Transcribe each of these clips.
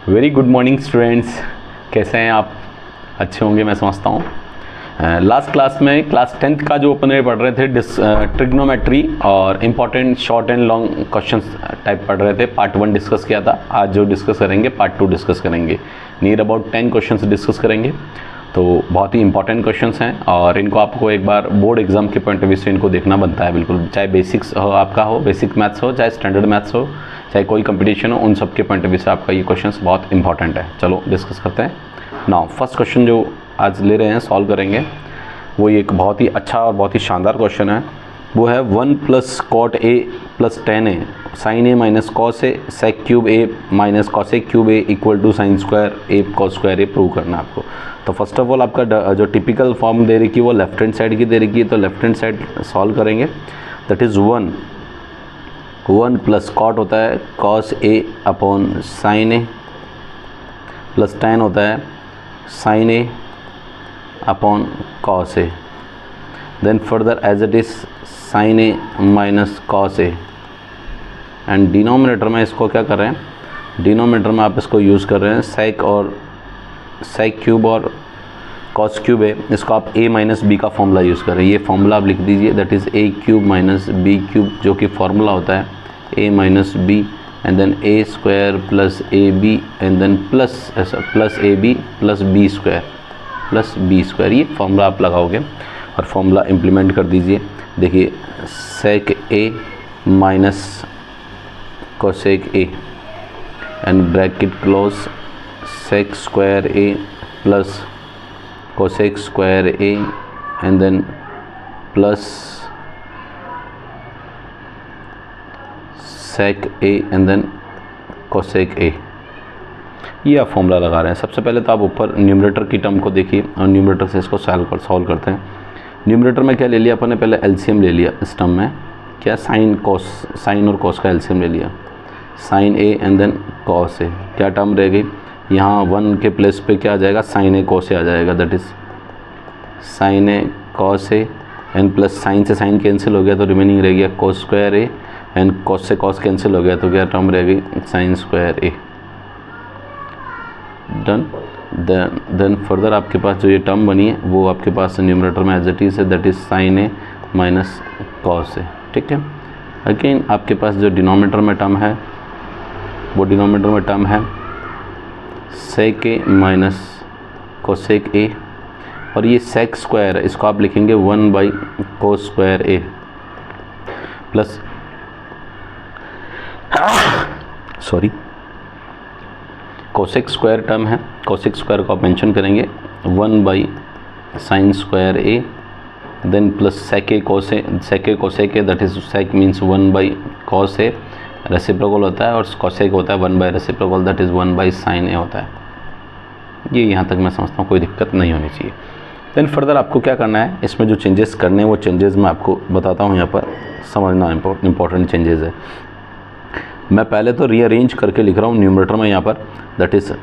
Very good morning students, कैसे हैं आप? अच्छे होंगे मैं समझता हूँ। लास्ट क्लास में क्लास 10th का जो अपन पढ़ रहे थे ट्रिग्नोमेट्री और important short and long questions type पढ़ रहे थे। पार्ट 1 डिस्कस किया था। आज जो डिस्कस करेंगे पार्ट 2 डिस्कस करेंगे। नियर अबाउट 10 क्वेश्चंस डिस्कस करेंगे। तो बहुत ही इंपॉर्टेंट क्वेश्चंस हैं और इनको आपको एक बार बोर्ड एग्जाम के पॉइंट ऑफ व्यू से इनको देखना बनता है बिल्कुल, चाहे बेसिक्स हो आपका हो, बेसिक मैथ्स हो, चाहे स्टैंडर्ड मैथ्स हो, चाहे कोई कंपटीशन हो, उन सब के पॉइंट ऑफ व्यू से आपका ये क्वेश्चंस बहुत इंपॉर्टेंट है। चलो डिस्कस करते हैं। नाउ फर्स्ट क्वेश्चन जो आज ले रहे हैं सॉल्व करेंगे वो एक बहुत ही अच्छा और बहुत ही शानदार क्वेश्चन है। वो है 1 + cot a + tan a sin a - cos a sec cube a - cos a cube a = sin square a cos square a prove करना है आपको। तो फर्स्ट ऑफ ऑल आपका जो टिपिकल फॉर्म दे रखी है वो लेफ्ट हैंड साइड की दे रखी है, तो लेफ्ट हैंड साइड सॉल्व करेंगे। दैट इज़ 1 + cot होता है cos a upon sin a plus tan होता है sin a upon cos a। Then further as it is sin a - cos a and denominator में इसको क्या कर रहे हैं, डिनोमिनेटर में आप इसको यूज़ कर रहे हैं sec क्यूब और cos क्यूब है, इसको आप a - b का फॉर्मूला यूज़ कर रहे हैं। ये फॉर्मूला आप लिख दीजिए, that is a cube - b cube, जो कि फार्मूला होता है a - b and then a² + ab and then plus ab + b², ये फॉर्मूला आप लगाओगे और फॉर्मूला इम्प्लीमेंट कर दीजिए। देखिए sec a - cosec a and bracket close sec² a + cosec² a and then plus sec a and then cosec a। ये आप formula लगा रहे हैं। सबसे पहले तो आप ऊपर न्यूमरेटर की टर्म को देखिए और न्यूमरेटर से इसको सॉल्व करते हैं। न्यूमरेटर में क्या ले लिया अपन ने, पहले एलसीएम ले लिया इस टर्म में, क्या साइन और कॉस का एलसीएम ले लिया, sin a and then cos a। क्या टर्म रह गई यहाँ 1 के प्लेस पे क्या आ जाएगा, sin a cos a आ जाएगा, that is sin a cos a and plus sign से साइन कैंसिल हो गया तो रिमेनिंग रह गया cos² a एंड cos से cos कैंसिल हो गया तो क्या टर्म रह गई sin² a। Done. Then further आपके पास जो ये टर्म बनी है वो आपके पास न्यूमरेटर में एज इट इज़ है, that is sin a - cos a। ठीक है। अगेन आपके पास जो डिनोमिनेटर में टर्म है वो डिनोमिनेटर में टर्म है sec a - cosec a और ये sec² है, इसको आप लिखेंगे 1/cos² a plus cosec² term है, cosec² को आप मेंशन करेंगे 1/sin² a then plus sec a cosec a that is sec means 1/cos a, reciprocal होता है, और cosec होता है 1/रेसिप्रोकल दैट इज़ 1/sin a होता है। ये यहाँ तक मैं समझता हूँ कोई दिक्कत नहीं होनी चाहिए। देन फर्दर आपको क्या करना है, इसमें जो चेंजेस करने हैं वो चेंजेस मैं आपको बताता हूँ, यहाँ पर समझना इंपॉर्टेंट चेंजेस है। मैं पहले तो रीअरेंज करके लिख रहा हूँ न्यूमरेटर में यहाँ पर, that is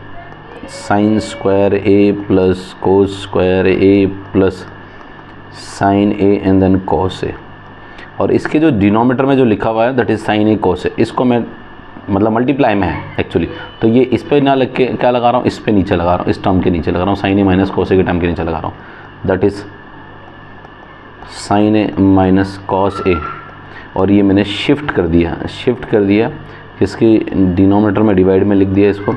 sin² a + cos² a + sin a and then cos a, और इसके जो डिनोमिनेटर में जो लिखा हुआ है that is sin a cos a, इसको मैं मतलब मल्टीप्लाई में है एक्चुअली, तो ये इस पर ना लग के क्या लगा रहा हूँ, इस पे नीचे लगा रहा हूँ, इस टर्म के नीचे लगा रहा हूँ, sin a - cos a के टर्म के नीचे लगा रहा हूँ, that is sin a - cos a, और ये मैंने शिफ्ट कर दिया किसकी, डिनोमिनेटर में डिवाइड में लिख दिया इसको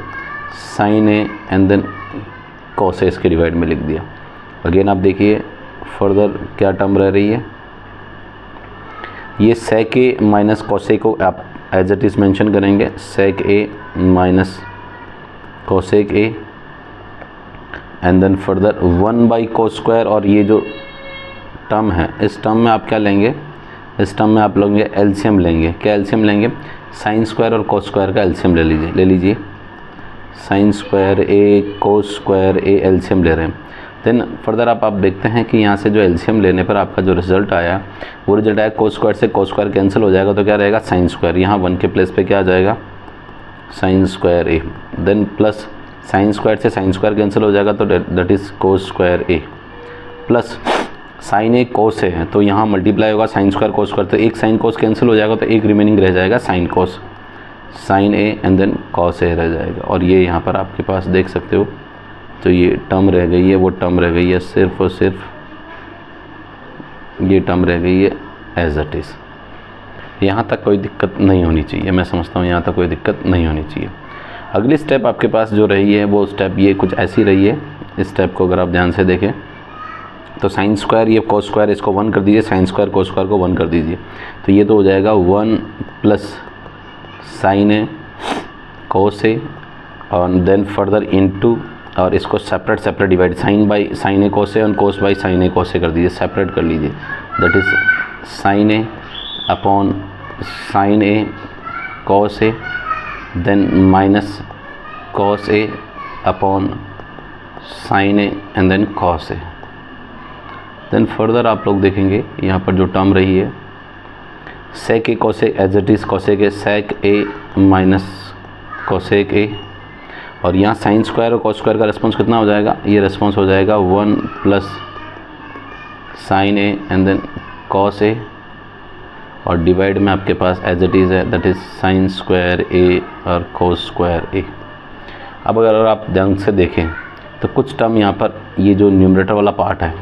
sin a and then cos a इसके डिवाइड में लिख दिया। अगेन आप देखिए फर्दर क्या टर्म रह रही है, ये sec a - cos a को आप एज इट इज़ मेंशन करेंगे sec a - cosec a and then further 1/cos², और ये जो टर्म है इस टर्म में आप क्या लेंगे, इस टर्म में आप लेंगे एलसीएम लेंगे। क्या एलसीएम लेंगे, sin² और cos² का एलसीएम ले लीजिए sin² a cos² a LCM ले रहे हैं। देन फर्दर आप देखते हैं कि यहाँ से जो एलसीएम लेने पर आपका जो रिजल्ट आया वो रिजल्ट आया cos² से cos² कैंसिल हो जाएगा तो क्या रहेगा sin², यहाँ 1 के प्लेस पे क्या आ जाएगा sin² a, then plus sin² से sin² कैंसिल हो जाएगा तो that is cos² a plus sine A cos है तो यहाँ मल्टीप्लाई होगा साइन स्क्वायर कोस स्क्वायर, तो एक साइन कोस कैंसिल हो जाएगा तो एक रिमेनिंग रह जाएगा sine cos. Sine A and then cos A रह जाएगा। और ये यहाँ पर आपके पास देख सकते हो, तो ये टर्म रह गई है, वो टर्म रह गई है, सिर्फ और सिर्फ ये टर्म रह गई है एज इट इज़। यहाँ तक कोई दिक्कत नहीं होनी चाहिए, मैं समझता हूँ यहाँ तक कोई दिक्कत नहीं होनी चाहिए। अगली स्टेप आपके पास जो रही है वो स्टेप ये कुछ ऐसी रही है। इस स्टेप को अगर आप ध्यान से देखें तो साइन स्क्वायर ये कोस स्क्वायर इसको 1 कर दीजिए, साइन स्क्वायर कोस स्क्वायर को 1 कर दीजिए, तो ये तो हो जाएगा 1 plus sine A cos A और देन फर्दर इनटू, और इसको separate divide, sine by sine A cos A और cos by sine A cos ए कर दीजिए, सेपरेट कर लीजिए। That is sine A upon sine A cos A, then minus cos A upon sine A and then cos A. Then further आप लोग देखेंगे यहाँ पर जो टर्म रही है sec A cosec as it is cosec A sec A minus cosec A, और यहाँ साइन स्क्वायर और कॉस स्क्वायर का रिस्पॉन्स कितना हो जाएगा, ये रिस्पॉन्स हो जाएगा 1 plus sine A and then cos ए, और डिवाइड में आपके पास एज इट इज़ है, that is sine square A और कोस स्क्वायर ए। अब अगर आप ध्यान से देखें तो कुछ टर्म यहाँ पर ये जो न्यूमरेटर वाला पार्ट है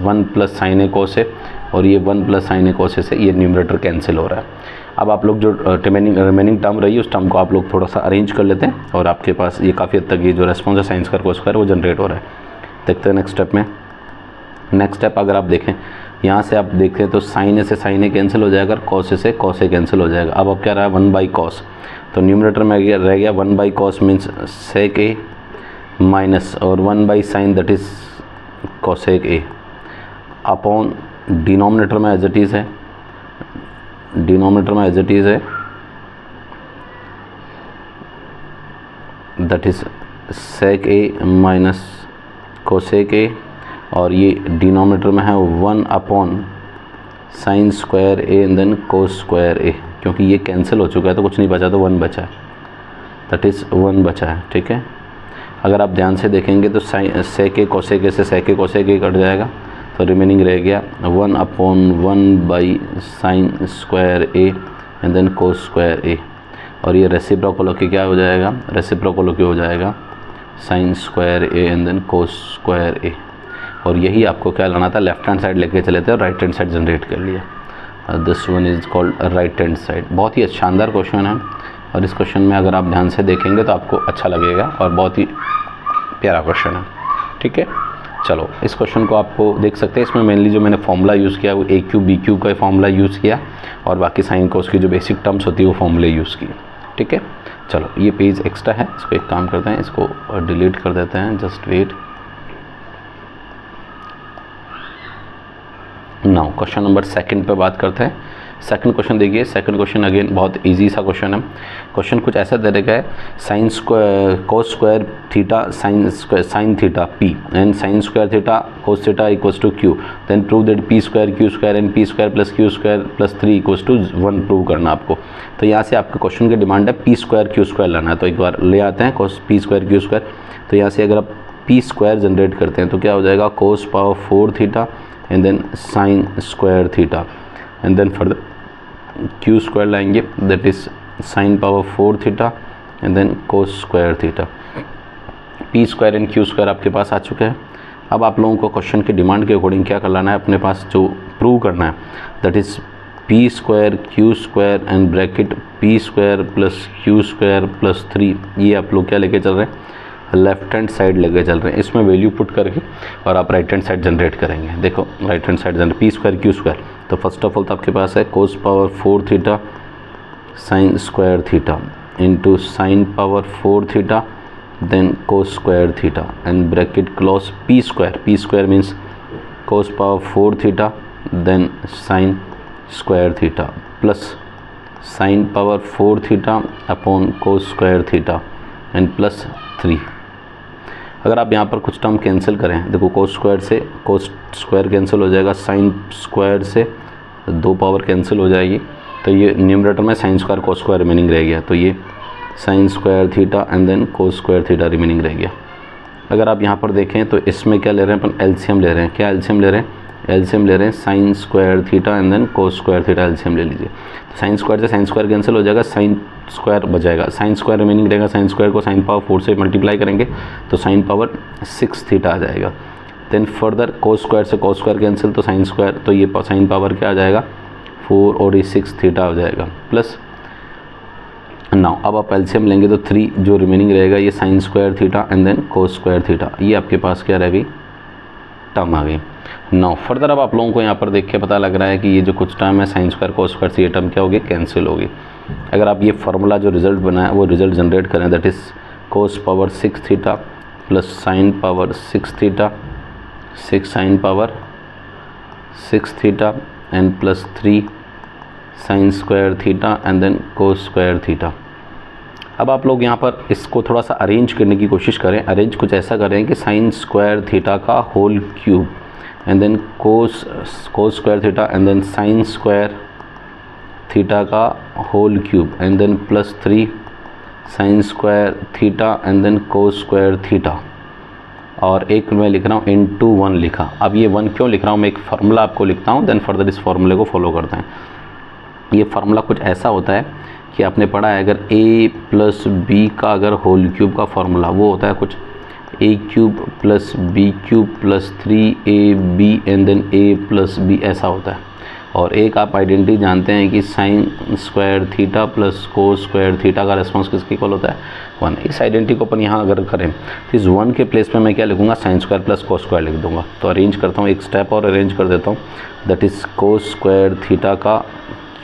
1 plus sine A cos A और ये 1 प्लस साइन ए कोस ए से ये न्यूमरेटर कैंसिल हो रहा है। अब आप लोग जो रिमेनिंग टर्म रही है उस टर्म को आप लोग थोड़ा सा अरेंज कर लेते हैं और आपके पास ये काफ़ी हद तक ये जो रेस्पॉन्स है साइन स्क्वायर कोस स्क्वायर वो जनरेट हो रहा है। देखते हैं नेक्स्ट स्टेप में। नेक्स्ट स्टेप अगर आप देखें यहाँ से आप देखें तो साइन ए से साइन ए कैंसिल हो जाएगा, कॉस ए से कॉस ए कैंसिल हो जाएगा। अब क्या रहा है 1 बाई कॉस, तो न्यूमरेटर में रह गया 1 by cos means sec A minus और 1 by sine that is cosec A upon denominator में एज इट इज़ है, डिनोमिनेटर में एज इट इज़ है that is sec A minus cosec A, और ये डिनोमिनेटर में है 1 upon sine square A and then cos square A, क्योंकि ये कैंसिल हो चुका है तो कुछ नहीं बचा, तो 1 बचा है, दैट इज़ 1 बचा है। ठीक है, अगर आप ध्यान से देखेंगे तो सेक ए कोसेक ए से सेक ए कोसेक ए कट जाएगा, तो रिमेनिंग रह गया 1 upon 1 by sine square A and then cos square A, और ये रेसिप्रोकल होके क्या हो जाएगा, रेसिप्रोकल होके हो जाएगा sine square A and then cos square A. और यही आपको क्या लाना था, लेफ्ट हैंड साइड लेके चले थे और राइट हैंड साइड जनरेट कर लिया। This one is called right hand side. बहुत ही शानदार क्वेश्चन है और इस क्वेश्चन में अगर आप ध्यान से देखेंगे तो आपको अच्छा लगेगा और बहुत ही प्यारा क्वेश्चन है। ठीक है, चलो इस क्वेश्चन को आपको देख सकते हैं। इसमें मेनली जो मैंने फॉर्मूला यूज़ किया वो ए क्यू बी क्यू का फॉर्मूला यूज़ किया और बाकी साइन कोस की जो बेसिक टर्म्स होती है वो फॉर्मूले यूज़ किए। ठीक है, चलो ये पेज एक्स्ट्रा है, इसको एक काम करते हैं, इसको डिलीट कर देते हैं, just wait. Now question number 2 पे बात करते हैं। सेकंड क्वेश्चन देखिए, सेकंड क्वेश्चन अगेन बहुत इजी सा क्वेश्चन है। क्वेश्चन कुछ ऐसा दे रखा है, sine square cos square theta sine theta p and sine square theta cos theta equals to q, then prove that p square Q square and p square plus q square plus 3 equals to 1 prove करना आपको। तो यहाँ से आपके question की demand है P square Q square लाना है, तो एक बार ले आते हैं कोस पी स्क्वायर क्यू स्क्वायर। तो यहाँ से अगर आप पी स्क्वायर जनरेट करते हैं तो क्या हो जाएगा, cos power 4 theta and then sine square theta and then further Q square लाएंगे that is sine power 4 theta and then cos square theta. P square and Q square आपके पास आ चुके हैं। अब आप लोगों को क्वेश्चन की डिमांड के अकॉर्डिंग क्या कर लाना है, अपने पास जो प्रूव करना है that is p square Q square and bracket P square plus q square plus 3। ये आप लोग क्या लेके चल रहे हैं, लेफ्ट हैंड साइड लेके चल रहे हैं, इसमें वैल्यू पुट करके और आप राइट हैंड साइड जनरेट करेंगे। देखो right hand side generate P square Q square, तो फर्स्ट ऑफ ऑल तो आपके पास है cos power 4 theta sine square theta into sine power 4 theta then cos square theta and bracket close P square means cos power 4 theta then sine square theta plus sine power 4 theta upon cos square theta and plus 3। अगर आप यहाँ पर कुछ term cancel करें, देखो cos square से cos square cancel हो जाएगा, साइन स्क्वायर से 2 पावर कैंसिल हो जाएगी, तो ये न्यूमरेटर में sine square cos square remaining रह गया, तो ये sine square theta and then cos square theta remaining रह गया। अगर आप यहाँ पर देखें तो इसमें क्या ले रहे हैं अपन, एलसीएम ले रहे हैं। क्या एलसीएम ले रहे हैं, एलसीएम ले रहे हैं sine square theta and then cos square theta, LCM ले लीजिए। तो साइन स्क्वायर से साइन स्क्वायर कैंसिल हो जाएगा, साइन स्क्वायर बचेगा, साइन स्क्वायर रिमेनिंग रहेगा, साइन स्क्वायर को साइन पावर 4 से मल्टीप्लाई करेंगे तो साइन पावर 6 थीटा आ जाएगा। देन फर्दर कोस स्क्वायर से कोस स्क्वायर कैंसिल, तो साइन स्क्वायर, तो ये साइन पावर क्या आ जाएगा 4 और ये 6 थीटा हो जाएगा प्लस। नाउ अब आप एलसीएम लेंगे तो 3 जो रिमेनिंग रहेगा ये sine square theta and then cos square theta, ये आपके पास क्या रह गई टर्म आ गई। नाउ फर्दर अब आप लोगों को यहाँ पर देख के पता लग रहा है कि ये जो कुछ टर्म है साइन स्क्वायर कोस स्क्वायर से ये टर्म क्या होगी कैंसिल होगी। अगर आप ये फार्मूला जो रिजल्ट बनाया वो रिजल्ट जनरेट करें, that is cos power 6 theta plus sine power 6 theta, 6 sine power 6 theta and plus 3 sine square theta and then cos square theta. अब आप लोग यहाँ पर इसको थोड़ा सा अरेंज करने की कोशिश करें। अरेंज कुछ ऐसा करें कि साइन स्क्वायर थीटा का whole cube and then cos square theta and then sine square theta का whole cube and then plus 3 sine square theta and then cos square theta, और एक मैं लिख रहा हूँ into 1 लिखा। अब ये 1 क्यों लिख रहा हूँ, मैं एक फार्मूला आपको लिखता हूँ, देन फर्दर इस फार्मूले को फॉलो करते हैं। ये फार्मूला कुछ ऐसा होता है कि आपने पढ़ा है अगर a प्लस बी का अगर होल क्यूब का फार्मूला वो होता है कुछ a cube plus b cube plus 3ab and then a plus b, ऐसा होता है। और एक आप आइडेंटिटी जानते हैं कि sine square theta plus cos square theta का रिस्पॉन्स किसके इक्वल होता है 1। इस आइडेंटिटी को अपन यहाँ अगर करें तो इस 1 के प्लेस पे मैं क्या लिखूँगा sign square plus cos square लिख दूँगा। तो अरेंज करता हूँ, एक स्टेप और अरेंज कर देता हूँ, that is cos square theta का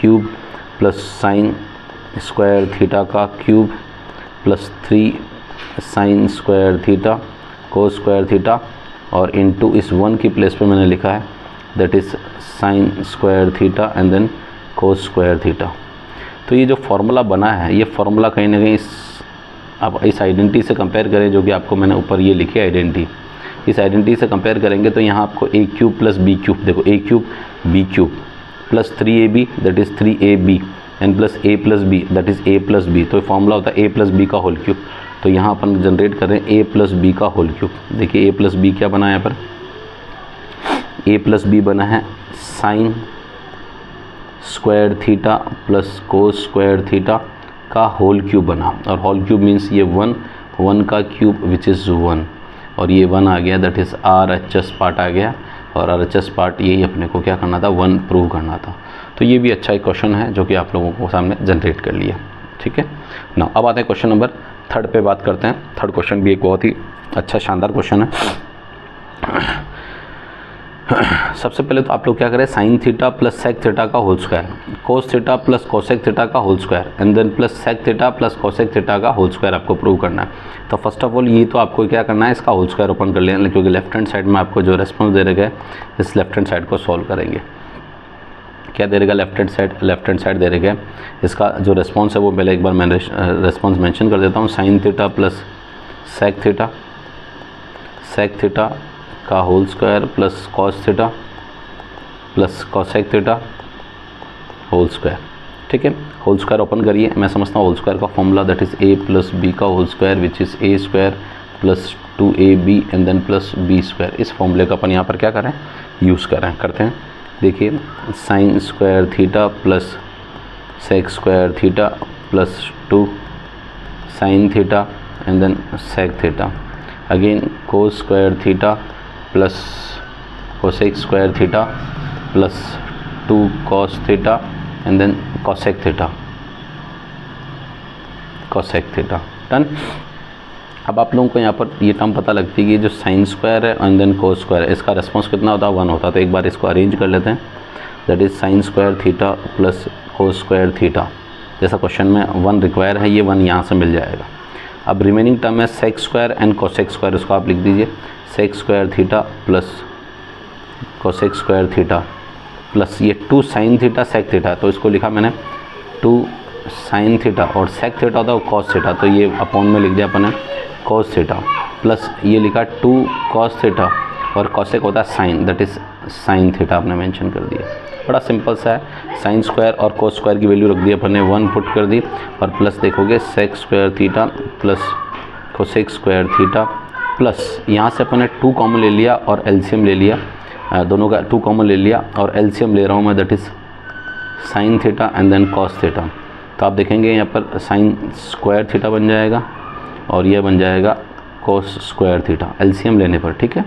cube plus sine square theta का cube plus 3 sine square theta cos square theta, और इनटू इस 1 की प्लेस पे मैंने लिखा है that is sine square theta and then cos square theta. तो ये जो फार्मूला बना है ये फार्मूला कहीं ना कहीं आप इस आइडेंटिटी से कंपेयर करें जो कि आपको मैंने ऊपर ये लिखी आइडेंटिटी, इस आइडेंटिटी से कंपेयर करेंगे तो यहाँ आपको a cube plus b cube, देखो a cube b cube plus 3ab that is 3ab and plus a plus b that is a plus b. तो फार्मूला होता है a प्लस बी का होल क्यूब। तो यहाँ अपन जनरेट कर रहे हैं a प्लस बी का होल क्यूब। देखिए a प्लस बी क्या बना है यहाँ पर, a प्लस बी बना है sine square theta plus cos square theta का होल क्यूब बना, और होल क्यूब मीन्स ये 1 का क्यूब विच इज़ 1, और ये 1 आ गया दैट इज़ RHS पार्ट आ गया, और RHS पार्ट यही अपने को क्या करना था 1 प्रूव करना था। तो ये भी अच्छा एक क्वेश्चन है जो कि आप लोगों को सामने जनरेट कर लिया। ठीक है ना, अब आते हैं क्वेश्चन नंबर 3 पे बात करते हैं। 3rd क्वेश्चन भी एक बहुत ही अच्छा शानदार क्वेश्चन है। सबसे पहले तो आप लोग क्या करें, sine theta plus sec theta का whole square, cos theta plus cosec theta का whole square and then plus sec theta plus cosec theta का होल स्क्वायर आपको प्रूव करना है। तो फर्स्ट ऑफ ऑल ये तो आपको क्या करना है, इसका होल स्क्वायर ओपन कर लेना, क्योंकि लेफ्ट हैंड साइड में आपको जो रेस्पॉन्स दे रखा है इस लेफ्ट हैंड साइड को सॉल्व करेंगे। क्या दे रहेगा लेफ्ट हैंड साइड दे रखा है, इसका जो रेस्पॉन्स है वो पहले एक बार मैं रेस्पॉन्स मेंशन कर देता हूँ। Sine theta plus sec theta का whole square plus cos theta plus cosec theta whole square. ठीक है, होल स्क्वायर ओपन करिए। मैं समझता हूँ होल स्क्वायर का formula that is a plus b का whole square which is a square plus 2ab and then plus b square. इस फॉर्मूले का अपन यहाँ पर क्या करें, यूज़ करते हैं। देखिए sine square theta plus sec square theta plus 2 sine theta and then sec theta, again cos square theta plus cosec square theta plus 2 cos theta and then cosec theta done. अब आप लोगों को यहाँ पर ये टर्म पता लगती है कि जो साइन स्क्वायर है एंड देन कोस स्क्वायर है इसका रेस्पॉन्स कितना होता है 1 होता है। तो एक बार इसको अरेंज कर लेते हैं, that is sine square theta plus cos square theta, जैसा क्वेश्चन में 1 रिक्वायर है ये 1 यहाँ से मिल जाएगा। अब रिमेनिंग टर्म है sec square and cosec square, उसको आप लिख दीजिए sec square theta plus cosec square theta plus ये 2 साइन थीटा सेक थीटा, तो इसको लिखा मैंने 2 साइन थीटा और सेक थीटा होता है कॉस थीटा, तो ये अपॉन में लिख दिया अपन ने कॉस थीटा प्लस ये लिखा 2 कॉस थीटा और कोसेक होता है sine, that is sine theta आपने मेंशन कर दिया। बड़ा सिंपल सा है, साइन स्क्वायर और कोस स्क्वायर की वैल्यू रख दी अपन ने 1 पुट कर दी, और प्लस देखोगे sec square theta plus cosec square theta plus यहाँ से अपन ने 2 कॉमन ले लिया और एलसीएम ले लिया, दोनों का 2 कॉमन ले लिया और एलसीएम ले रहा हूँ मैं, that is sine theta and then cos theta. तो आप देखेंगे यहाँ पर साइन स्क्वायर थीटा बन जाएगा और यह बन जाएगा कॉस स्क्वायर थीटा एलसीएम लेने पर, ठीक है।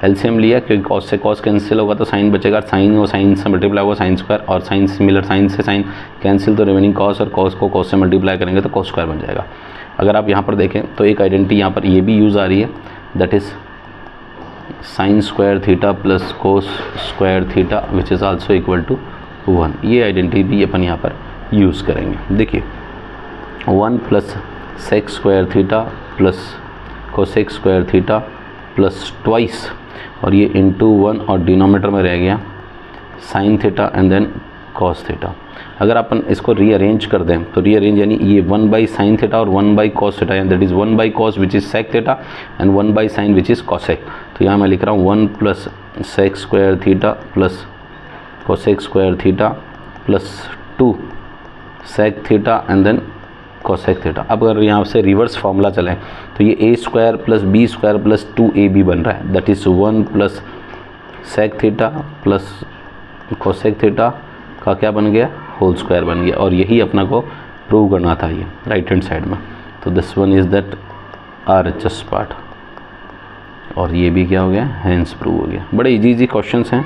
एलसीएम लिया क्योंकि कॉस से कॉस कैंसिल होगा तो साइन बचेगा, साइन और साइन से मल्टीप्लाई होगा साइन स्क्वायर, और साइन सिमिलर साइन से साइन कैंसिल तो रिमेनिंग कॉस, और कॉस को कॉस से मल्टीप्लाई करेंगे तो कॉस स्क्वायर बन जाएगा। अगर आप यहाँ पर देखें तो एक आइडेंटिटी यहाँ पर ये भी यूज़ आ रही है, that is sine square theta plus cos square theta which is also equal to 1। ये आइडेंटिटी भी अपन यहाँ पर यूज़ करेंगे। देखिए 1 plus sec square theta plus cosec square theta plus twice, और ये इंटू 1 और डिनोमिनेटर में रह गया sine theta and then cos theta. अगर अपन इसको रीअरेंज कर दें तो रीअरेंज यानी ये 1 बाई साइन थीटा और 1 by cos theta, and that is 1 by cos which is sec theta and 1 by sine which is cosec. तो यहाँ मैं लिख रहा हूँ 1 plus sec square theta plus cosec square theta plus 2 sec theta and then cosec theta. अब अगर यहाँ से रिवर्स फार्मूला चलें तो ये a square plus B square plus 2ab बन रहा है, that is 1 plus sec theta plus cosec theta का क्या बन गया, होल स्क्वायर बन गया। और यही अपना को प्रूव करना था ये राइट हैंड साइड में। तो this one is that RHS part, और ये भी क्या हो गया, हैंस प्रूव हो गया। बड़े इजी क्वेश्चंस हैं,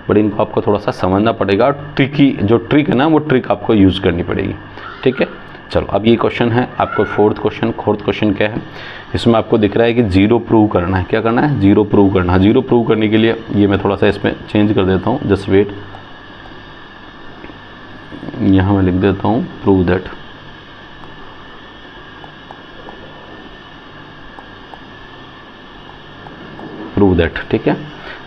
बट इनको आपको थोड़ा सा समझना पड़ेगा, और ट्रिकी जो ट्रिक है ना वो ट्रिक आपको यूज़ करनी पड़ेगी, ठीक है। चलो अब ये क्वेश्चन है आपको फोर्थ क्वेश्चन क्या है, इसमें आपको दिख रहा है कि 0 प्रूव करना है। क्या करना है, 0 प्रूव करना है। 0 प्रूव करने के लिए ये मैं थोड़ा सा इसमें चेंज कर देता हूँ, जस्ट वेट, यहाँ मैं लिख देता हूँ प्रूव दैट, ठीक है।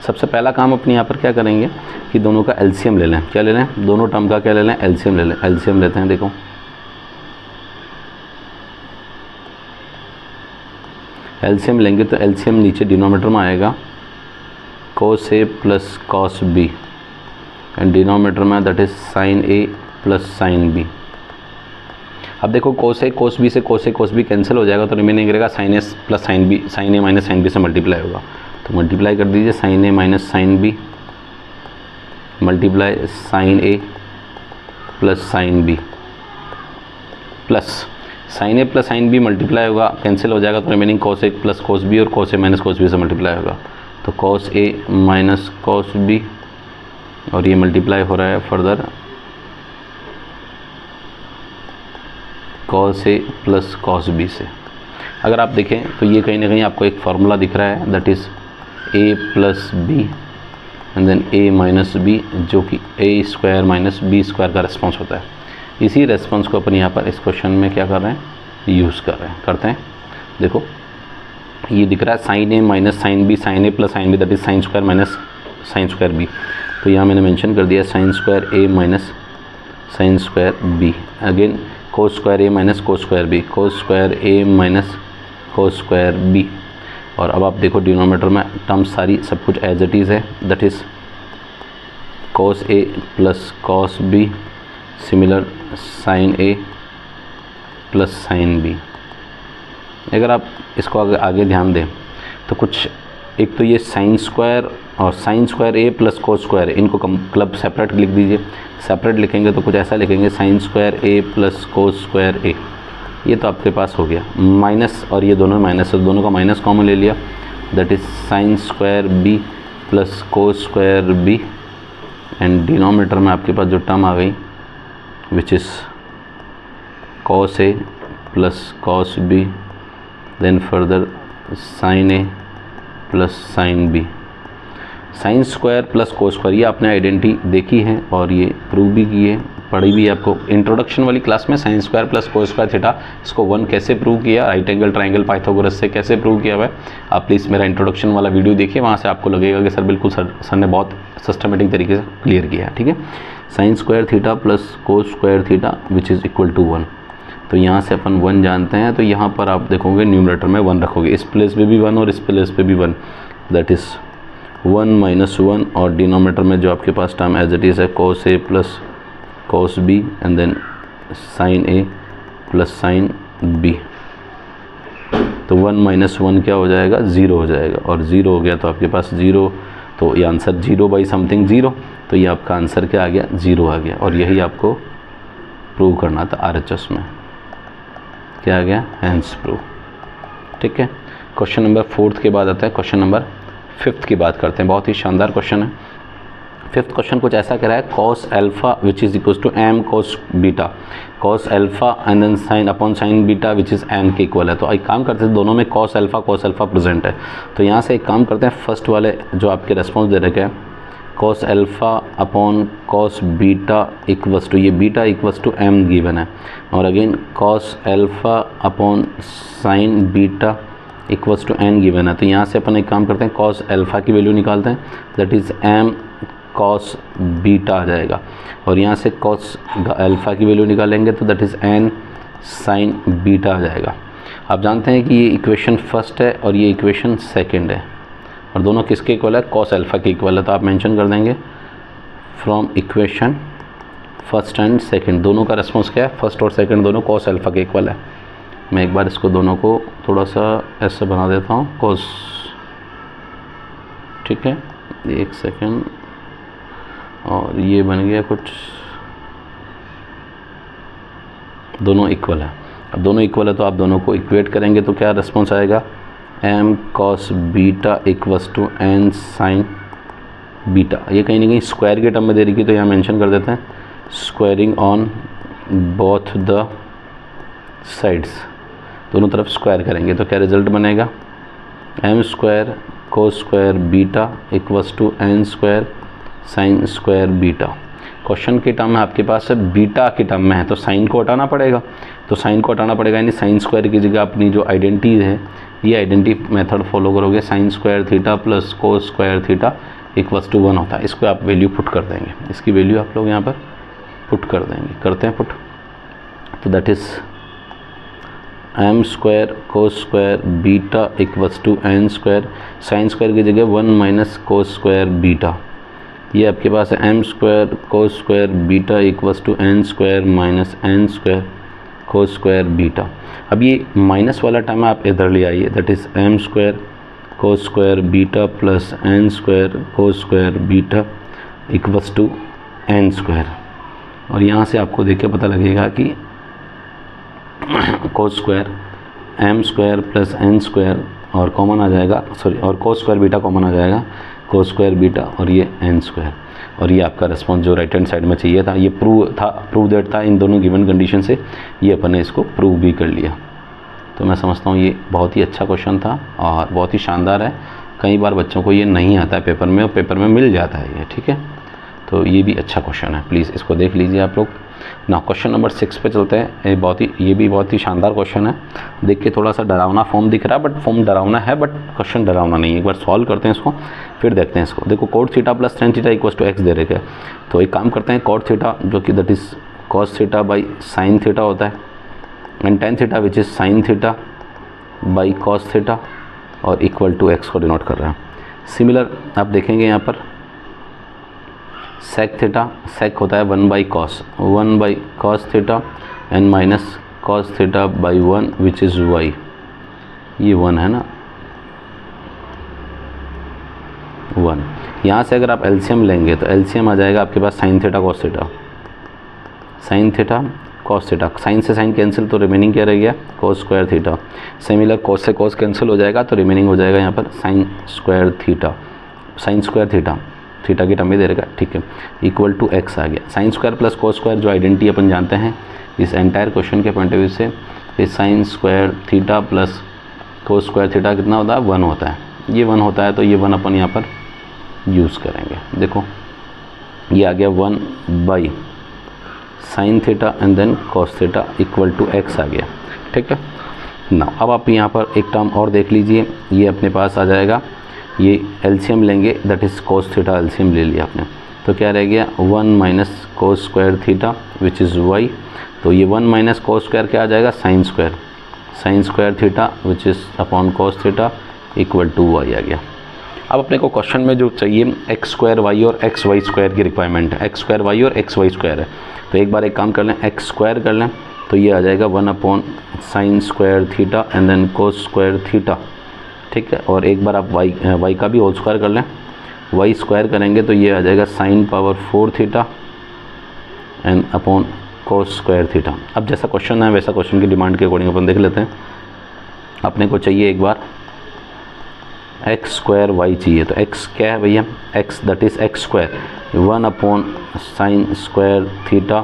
सबसे पहला काम अपने यहाँ पर क्या करेंगे कि दोनों का एलसीएम ले लें। क्या ले लें, दोनों टर्म का क्या ले लें, एलसीएम ले लें। एलसीएम लेते हैं, देखो एलसीएम लेंगे तो एलसीएम नीचे डिनोमिनेटर में आएगा cos A plus cos B and denominator में that is sin A plus sin B। अब देखो cos A cos B से cos A cos B cancel हो जाएगा तो रिमेनिंग रहेगा sin A plus sin B, sin A minus sin B से multiply होगा, तो मल्टीप्लाई कर दीजिए sin A minus sin B multiply sin A plus sin B plus sine A plus sine B multiply होगा, cancel हो जाएगा तो remaining cos A plus cos B और cos A minus cos B से multiply होगा, तो cos A minus cos B, और ये मल्टीप्लाई हो रहा है further cos A plus cos B से। अगर आप देखें तो ये कहीं ना कहीं आपको एक फार्मूला दिख रहा है, that is A plus B and then A minus B, जो कि A square minus B square का रिस्पॉन्स होता है। इसी रेस्पॉन्स को अपन यहाँ पर इस क्वेश्चन में क्या कर रहे हैं, यूज़ कर रहे हैं, करते हैं। देखो ये दिख रहा है sine a minus sine b, sine A plus sine b that is sine square minus sine square b. तो यहाँ मैंने मेंशन कर दिया sine square a minus sine square b, again cos square a minus cos square b, cos square a minus cos square b. और अब आप देखो denominator में टर्म्स सारी सब कुछ एज इट इज़ है, that is cos A plus cos B similar sine A plus sine B. अगर आप इसको आगे ध्यान दें तो कुछ एक तो ये साइन स्क्वायर और साइन स्क्वायर ए प्लस कोस स्क्वायर, इनको क्लब सेपरेट लिख दीजिए। सेपरेट लिखेंगे तो कुछ ऐसा लिखेंगे साइन स्क्वायर ए प्लस कोस स्क्वायर ए, ये तो आपके पास हो गया माइनस, और ये दोनों माइनस, दोनों का माइनस कॉमन ले लिया, that is sine square B plus cos square B, and denominator में आपके पास जो टर्म आ गई which is cos A plus cos B, then further sin A plus sin B। Sign square plus cos square ये आपने identity देखी है और ये प्रूव भी की है, पढ़ी भी है आपको इंट्रोडक्शन वाली क्लास में। Sine square plus cos square theta, इसको 1 कैसे प्रूव किया, राइट एंगल ट्राइंगल पाइथागोरस से कैसे प्रूव किया हुआ है, आप प्लीज़ मेरा इंट्रोडक्शन वाला वीडियो देखिए, वहाँ से आपको लगेगा कि सर बिल्कुल सर ने बहुत सिस्टमेटिक तरीके से क्लियर किया है, ठीक है। Sine square theta plus cos square theta which is equal to 1, तो यहाँ से अपन 1 जानते हैं, तो यहाँ पर आप देखोगे न्यूमरेटर में 1 रखोगे, इस प्लेस पे भी 1 और इस प्लेस पे भी 1, दैट इज़ 1 माइनस 1, और डिनोमिनेटर में जो आपके पास टर्म एज इट इज़ है cos A plus cos B and then sin A plus sin B, तो 1 माइनस 1 क्या हो जाएगा, 0 हो जाएगा, और 0 हो गया तो आपके पास 0, तो ये आंसर 0 बाई समथिंग 0, तो ये आपका आंसर क्या आ गया, 0 आ गया। और यही आपको प्रूव करना था RHS में, क्या आ गया, हैंस प्रूव। ठीक है, क्वेश्चन नंबर 4 के बाद आता है क्वेश्चन नंबर 5 की बात करते हैं। बहुत ही शानदार क्वेश्चन है। 5th क्वेश्चन कुछ ऐसा कह रहा है, cos alpha which is equal to m cos beta, cos alpha and then sine upon sine beta which is m के इक्वल है। तो एक काम करते हैं, दोनों में cos अल्फा प्रेजेंट है, तो यहाँ से एक काम करते हैं, फर्स्ट वाले जो आपके रेस्पॉन्स दे रखे हैं cos alpha upon cos beta equals to, ये beta equals to m given है, और again cos alpha upon sine beta equals to n given है। तो यहाँ से अपन एक काम करते हैं, cos अल्फा की वैल्यू निकालते हैं, that is m cos beta आ जाएगा, और यहाँ से cos अल्फ़ा की वैल्यू निकालेंगे तो that is n sin beta आ जाएगा। आप जानते हैं कि ये इक्वेशन फर्स्ट है और ये इक्वेशन सेकंड है, और दोनों किसके इक्वल है, cos अल्फ़ा के इक्वल है। तो आप मेंशन कर देंगे from equation first and second, दोनों का रेस्पॉन्स क्या है, फर्स्ट और सेकंड दोनों cos अल्फ़ा के इक्वल है। मैं एक बार इसको दोनों को थोड़ा सा ऐसे बना देता हूँ, cos, ठीक है, एक सेकंड, और ये बन गया कुछ, दोनों इक्वल है। अब दोनों इक्वल है तो आप दोनों को इक्वेट करेंगे तो क्या रिस्पॉन्स आएगा, m cos beta equals to n sin beta. ये कहीं ना कहीं स्क्वायर के टर्म में दे रही थी, तो यहाँ मेंशन कर देते हैं squaring on both the sides, दोनों तरफ स्क्वायर करेंगे तो क्या रिजल्ट बनेगा, m square cos square beta equals to n square sine square beta. Question के टर्म में आपके पास है बीटा के टर्म में है, तो साइन को हटाना पड़ेगा, तो साइन को हटाना पड़ेगा, यानी साइन स्क्वायर की जगह अपनी जो आइडेंटिटी है, ये आइडेंटिटी मेथड फॉलो करोगे, sine square theta plus cos square theta equals to 1 होता है। इसको आप वैल्यू पुट कर देंगे, इसकी वैल्यू आप लोग यहाँ पर पुट कर देंगे, करते हैं पुट, तो that is m square cos square beta equals to n square, sine square की जगह 1 माइनस कोस स्क्वायर बीटा, ये आपके पास है m square cos square beta equals to n square minus n square cos square beta. अब ये minus वाला term आप इधर ले आइए, that is m square cos square beta plus n square cos square beta equals to n square, और यहाँ से आपको देख के पता लगेगा कि cos square m square plus n square और कॉमन आ जाएगा, सॉरी, और कोस स्क्वायर बीटा कॉमन आ जाएगा, कोस स्क्वायर बीटा और ये n स्क्वायर, और ये आपका रिस्पॉन्स जो राइट हैंड साइड में चाहिए था, ये प्रूव दैट था इन दोनों गिवन कंडीशन से, ये अपन ने इसको प्रूव भी कर लिया। तो मैं समझता हूँ ये बहुत ही अच्छा क्वेश्चन था और बहुत ही शानदार है। कई बार बच्चों को ये नहीं आता है पेपर में, और पेपर में मिल जाता है ये, ठीक है, तो ये भी अच्छा क्वेश्चन है, प्लीज़ इसको देख लीजिए आप लोग। ना क्वेश्चन नंबर 6 पे चलते हैं। ये भी बहुत ही शानदार क्वेश्चन है। देख के थोड़ा सा डरावना फॉर्म दिख रहा है, बट फॉर्म डरावना है, बट क्वेश्चन डरावना नहीं है। एक बार सॉल्व करते हैं इसको, फिर देखते हैं इसको। देखो cot theta plus tan theta equal to x दे रखे हैं, तो एक काम करते हैं, कोट थीटा जो कि that is cos theta by sine theta होता है, and tan theta which is sine theta by cos theta, और इक्वल टू एक्स को डिनोट कर रहा है। सिमिलर आप देखेंगे यहाँ पर सेक थीटा, सेक होता है 1 by cos theta and minus cos theta by 1 which is Y, ये 1 है ना, 1। यहाँ से अगर आप एलसीएम लेंगे तो एलसीएम आ जाएगा आपके पास sine theta cos theta, sine theta cos theta, sine से साइन कैंसिल तो रिमेनिंग क्या रह गया, cos square theta. Similar cos से कॉस कैंसिल हो जाएगा तो रिमेनिंग हो जाएगा यहाँ पर sine square theta, sine square theta, theta की टर्म में दे रहेगा, ठीक है, इक्वल टू एक्स आ गया। Sign square plus cos square जो आइडेंटिटी अपन जानते हैं इस एंटायर क्वेश्चन के पॉइंट ऑफ व्यू से, ये sine square theta plus cos square theta कितना होता है, 1 होता है। ये 1 होता है तो ये 1 अपन यहाँ पर यूज़ करेंगे। देखो ये आ गया 1 by sine theta and then cos theta equal to x आ गया, ठीक है ना। अब आप यहाँ पर एक टर्म और देख लीजिए, ये अपने पास आ जाएगा, ये एलसीएम लेंगे, that is cos theta LCM ले लिया आपने, तो क्या रह गया 1 minus cos square theta which is y, तो ये 1 माइनस कॉस स्क्वायर क्या आ जाएगा, sine square theta which is upon cos theta equal to y आ गया। अब अपने को क्वेश्चन में जो चाहिए एक्स स्क्वायर वाई और एक्स वाई स्क्वायर की रिक्वायरमेंट है, एक्स स्क्वायर वाई और एक्स वाई स्क्वायर है, तो एक बार एक काम कर लें, एक्स स्क्वायर कर लें तो ये आ जाएगा 1 upon sine square theta and then cos square theta, ठीक है। और एक बार आप वाई का भी होल स्क्वायर कर लें वाई स्क्वायर करेंगे तो ये आ जाएगा sign power 4 theta and upon cos square theta. अब जैसा क्वेश्चन है वैसा क्वेश्चन की डिमांड के अकॉर्डिंग अपन देख लेते हैं। अपने को चाहिए एक बार एक्स स्क्वायर वाई चाहिए, तो एक्स क्या है भैया, x that is x square 1 upon sine square theta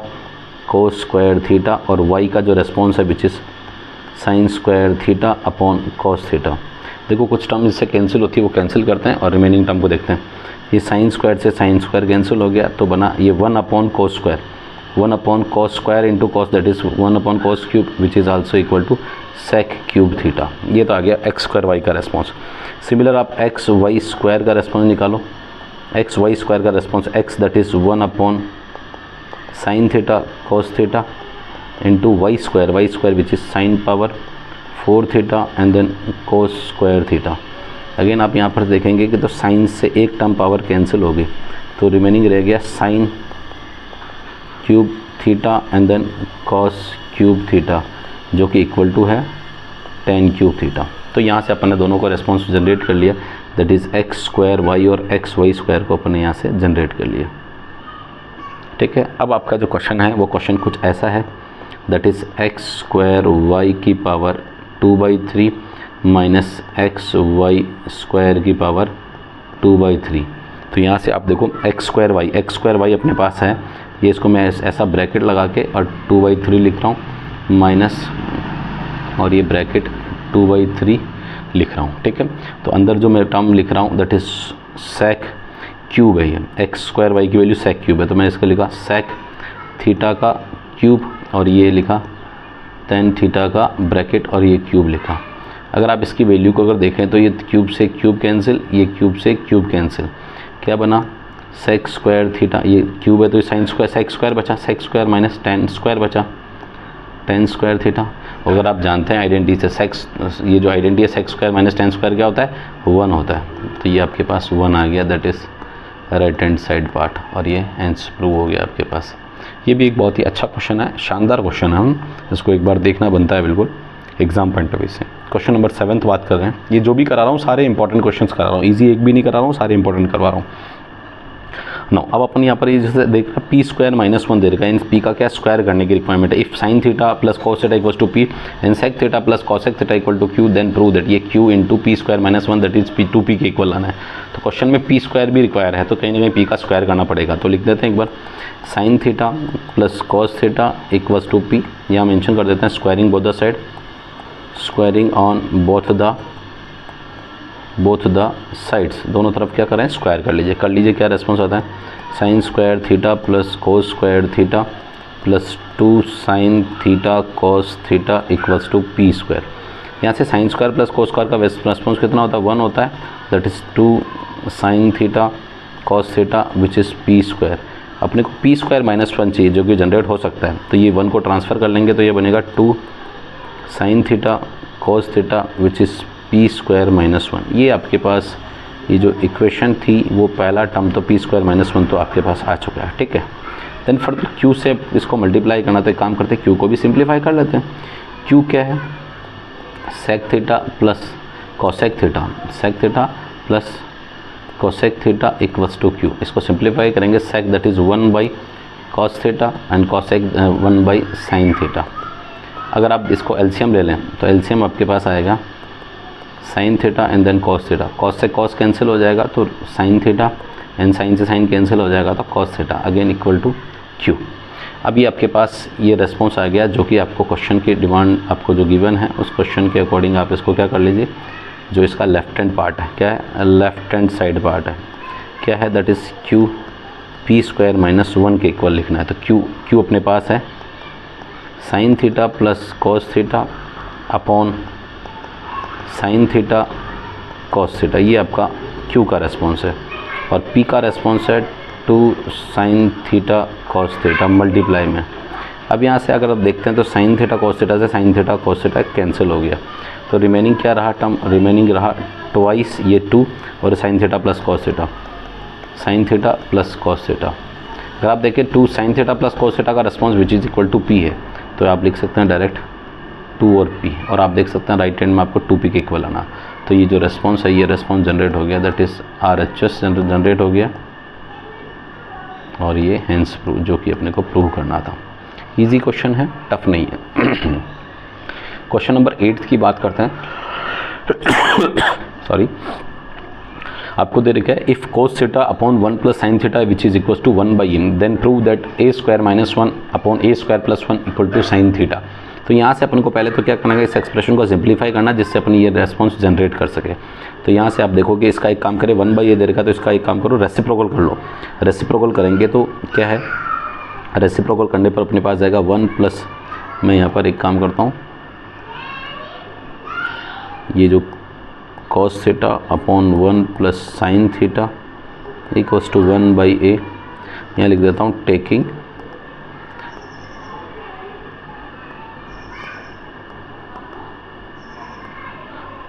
cos square theta, और वाई का जो रेस्पॉन्स है विच is sine square theta upon cos theta. देखो कुछ टर्म इससे कैंसिल होती है वो कैंसिल करते हैं और रिमेनिंग टर्म को देखते हैं। ये साइन स्क्वायर से साइन स्क्वायर कैंसिल हो गया तो बना ये 1 upon cos square, 1 upon cos square into cos that is 1 upon cos cube which is also equal to sec cube theta. ये तो आ गया एक्स स्क्वायर वाई का रेस्पॉन्स। सिमिलर आप एक्स वाई स्क्वायर का रेस्पॉन्स निकालो, एक्स वाई स्क्वायर का response x that is 1 upon sine theta cos theta into y square which is sine power 4 theta and then cos square theta. Again आप यहाँ पर देखेंगे कि तो साइन से एक टर्म पावर कैंसिल हो गई तो रिमेनिंग रह गया sine cube theta and then cos cube theta जो कि इक्वल टू है टेन क्यूब थीटा। तो यहाँ से अपन ने दोनों को रेस्पॉन्स जनरेट कर लिया, that is x square y और एक्स वाई स्क्वायर को अपन ने यहाँ से जनरेट कर लिया। ठीक है, अब आपका जो क्वेश्चन है वो क्वेश्चन कुछ ऐसा है, that is x square y की power 2/3 minus x y square की पावर 2/3। तो यहाँ से आप देखो एक्स स्क्वायर वाई अपने पास है, ये इसको मैं ऐसा ब्रैकेट लगा के और 2/3 लिख रहा हूँ माइनस और ये ब्रैकेट 2/3 लिख रहा हूँ। ठीक है, तो अंदर जो मैं टर्म लिख रहा हूँ दैट इज़ सेक क्यूब है, ये एक्स स्क्वायर वाई की वैल्यू सेक क्यूब है, तो मैं इसका लिखा सेक थीटा का क्यूब और ये लिखा टेन थीटा का ब्रैकेट और ये क्यूब लिखा। अगर आप इसकी वैल्यू को अगर देखें तो ये क्यूब से क्यूब कैंसिल, ये क्यूब से क्यूब कैंसिल, क्या बना सेक स्क्वायर थीटा, ये क्यूब है तो ये साइन स्क्वायर सेक स्क्वायर बचा, sec square minus tan square बचा टेन स्क्वायर थीटा। अगर आप जानते हैं आइडेंटिटी से सेक्स, ये जो आइडेंटिटी है sex square minus tan square क्या होता है 1 होता है, तो ये आपके पास 1 आ गया, that is right hand side part और ये आंसर प्रूव हो गया आपके पास। ये भी एक बहुत ही अच्छा क्वेश्चन है, शानदार क्वेश्चन है, हम इसको एक बार देखना बनता है बिल्कुल एग्जाम पॉइंट ऑफ व्यू से। क्वेश्चन नंबर 7 बात कर रहे हैं, ये जो भी करा रहा हूँ सारे इंपॉर्टेंट क्वेश्चंस करा रहा हूँ, इजी एक भी नहीं करा रहा हूँ, सारे इंपॉर्टेंट करवा रहा हूँ। नो, अब अपन यहाँ पर ये जैसे देख रहे हैं पी स्क्वायर माइनस 1 दे रखा है, इन पी का क्या स्क्वायर करने की रिक्वायरमेंट है। If sine theta plus cos theta equals to p and sec theta plus cosec theta equal to q, then prove that ये q into p square minus 1 that is p 2p के equal आना है। तो question में P square भी require है, तो कहीं ना कहीं पी का स्क्वायर करना पड़ेगा। तो लिख देते हैं एक बार sine theta plus cos theta equals to p, यहाँ मेंशन कर देते हैं squaring both the side, squaring on both the sides, दोनों तरफ क्या करें स्क्वायर कर लीजिए क्या रेस्पॉन्स आता है sine square theta plus cos square theta plus 2 sine theta cos theta equals to p square. यहाँ से sine square plus cos square का रेस्पॉन्स कितना होता है 1 होता है, that is 2 sine theta cos theta which is p square. अपने को पी स्क्वायर माइनस 1 चाहिए जो कि जनरेट हो सकता है, तो ये 1 को ट्रांसफ़र कर लेंगे तो ये बनेगा 2 sine theta cos theta which is p square minus 1। ये आपके पास ये जो इक्वेशन थी वो पहला टर्म तो पी स्क्वायर माइनस 1 तो आपके पास आ चुका है। ठीक है, देन फर्दर क्यू से इसको मल्टीप्लाई करना, तो एक काम करते हैं क्यू को भी सिंप्लीफाई कर लेते हैं। क्यू क्या है sec theta plus cosec theta, sec theta plus cosec theta equals to q. इसको सिंप्लीफाई करेंगे sec that is 1 by cos theta and cosec 1 by sine theta. अगर आप इसको एलसीएम ले लें तो एलसीएम आपके पास आएगा sine theta and then cos theta, cos से कॉस कैंसिल हो जाएगा तो साइन थीटा एंड साइन से साइन कैंसिल हो जाएगा तो cos theta again equal to q. अभी आपके पास ये रेस्पॉन्स आ गया जो कि आपको क्वेश्चन की डिमांड आपको जो गिवन है उस क्वेश्चन के अकॉर्डिंग आप इसको क्या कर लीजिए, जो इसका लेफ्ट हैंड पार्ट है क्या है लेफ्ट हैंड साइड पार्ट है क्या है that is Q P square minus 1 के इक्वल लिखना है। तो क्यू अपने पास है sign theta plus cos theta upon sine theta cos theta, ये आपका क्यू का रेस्पॉन्स है और पी का रेस्पॉन्स है 2 sine theta cos theta multiply में। अब यहाँ से अगर आप देखते हैं तो साइन थीटा कॉस थीटा से sign theta cos theta cancel हो गया, तो रिमेनिंग क्या रहा टर्म, रिमेनिंग रहा ट्वाइस ये 2 और sine theta plus cos theta, sine theta plus cos theta. अगर आप देखें 2 sine theta plus cos theta का response which is equal to p है, तो आप लिख सकते हैं डायरेक्ट 2 और p, और आप देख सकते हैं राइट हैंड में आपको 2p के इक्वल आना। तो ये जो रेस्पॉन्स है, ये रेस्पॉन्स जनरेट हो गया, दैट इज़ RHS जनरेट हो गया, और ये हेंस प्रूव, जो कि अपने को प्रूव करना था। इजी क्वेश्चन है, टफ नहीं है। क्वेश्चन नंबर 8 की बात करते हैं। सॉरी, आपको दे रखा है if cos theta upon 1 plus sine theta which is equal to 1/n, then prove that a square minus 1 upon a square plus 1 equal to sine theta. तो यहाँ से अपन को पहले तो क्या करना है, इस एक्सप्रेशन को सिंप्लीफाई करना, जिससे अपन ये रेस्पॉन्स जनरेट कर सके। तो यहाँ से आप देखोगे इसका एक काम करें, 1/a दे रखा है, तो इसका एक काम करो, रेसिप्रोकल कर लो। रेसिप्रोकल करेंगे तो क्या है, रेसिप्रोकल करने पर अपने पास जाएगा 1 प्लस, मैं यहाँ पर एक काम करता हूँ, ये जो cos theta upon 1 plus sine theta equals to 1/a, यहाँ लिख देता हूँ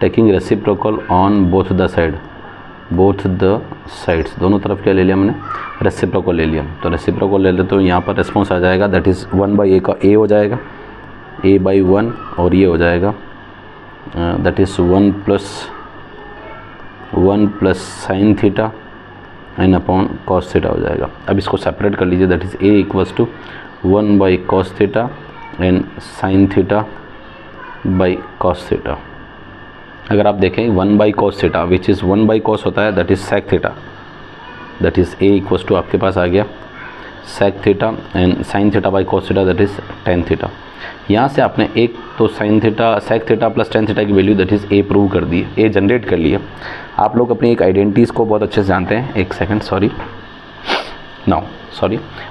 taking reciprocal on both the sides, दोनों तरफ क्या ले लिया हमने, रेसिप्रोकल ले लिया। तो रेसिप्रोकल ले ले तो यहाँ पर रेस्पॉन्स आ जाएगा, दैट इज़ 1/a का a हो जाएगा, a/1, और ये हो जाएगा that is 1 plus sine theta n upon cos theta हो जाएगा। अब इसको सेपरेट कर लीजिए, that is a equals to 1/cos theta and sine theta by cos theta. अगर आप देखें 1/cos theta which is 1/cos होता है, that is sec theta, that is a equals to आपके पास आ गया sec theta and sine theta by cos theta, that is tan theta. यहाँ से आपने एक तो sine theta sec theta plus tan theta की value that is a prove कर दी, a जनरेट कर लिया। आप लोग अपनी एक आइडेंटिटीज़ को बहुत अच्छे से जानते हैं, एक सेकंड सॉरी